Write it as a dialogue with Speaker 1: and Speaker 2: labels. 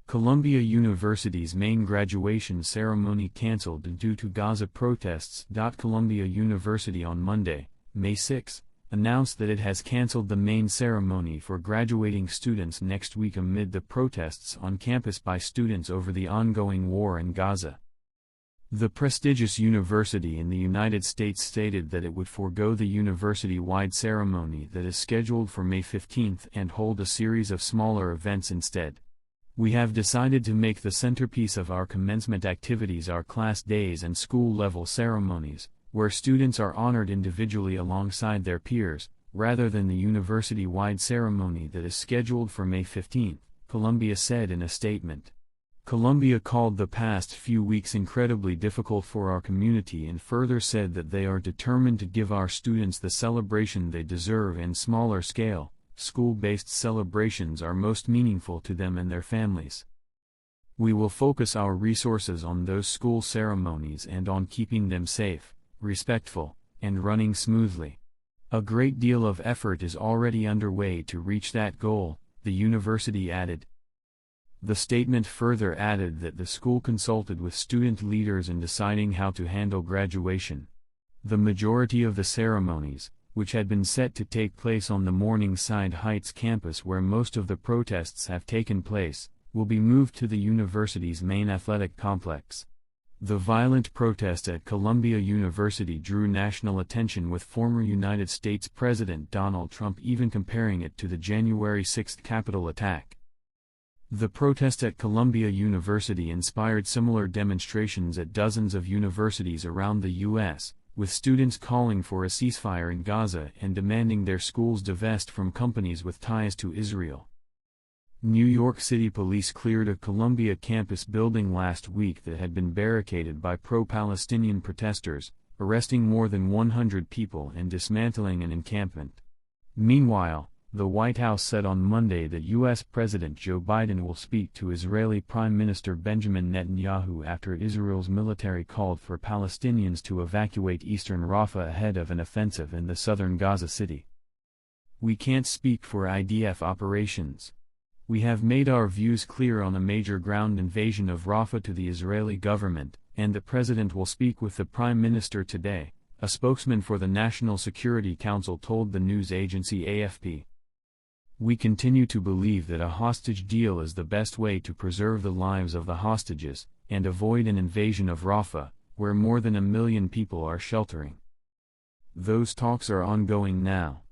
Speaker 1: Columbia University's main graduation ceremony canceled due to Gaza protests. Columbia University on Monday, May 6, announced that it has canceled the main ceremony for graduating students next week amid the protests on campus by students over the ongoing war in Gaza. The prestigious university in the United States stated that it would forego the university-wide ceremony that is scheduled for May 15 and hold a series of smaller events instead. We have decided to make the centerpiece of our commencement activities our class days and school-level ceremonies, where students are honored individually alongside their peers, rather than the university-wide ceremony that is scheduled for May 15, Columbia said in a statement. Columbia called the past few weeks incredibly difficult for our community and further said that they are determined to give our students the celebration they deserve in smaller scale. School-based celebrations are most meaningful to them and their families. We will focus our resources on those school ceremonies and on keeping them safe, respectful, and running smoothly. A great deal of effort is already underway to reach that goal, the university added. The statement further added that the school consulted with student leaders in deciding how to handle graduation. The majority of the ceremonies, which had been set to take place on the Morningside Heights campus where most of the protests have taken place, will be moved to the university's main athletic complex. The violent protest at Columbia University drew national attention, with former United States President Donald Trump even comparing it to the January 6 Capitol attack. The protest at Columbia University inspired similar demonstrations at dozens of universities around the U.S., with students calling for a ceasefire in Gaza and demanding their schools divest from companies with ties to Israel. New York City police cleared a Columbia campus building last week that had been barricaded by pro-Palestinian protesters, arresting more than 100 people and dismantling an encampment. Meanwhile, the White House said on Monday that U.S. President Joe Biden will speak to Israeli Prime Minister Benjamin Netanyahu after Israel's military called for Palestinians to evacuate eastern Rafah ahead of an offensive in the southern Gaza city. "We can't speak for IDF operations. We have made our views clear on a major ground invasion of Rafah to the Israeli government, and the President will speak with the Prime Minister today," a spokesman for the National Security Council told the news agency AFP. "We continue to believe that a hostage deal is the best way to preserve the lives of the hostages, and avoid an invasion of Rafah, where more than 1 million people are sheltering. Those talks are ongoing now.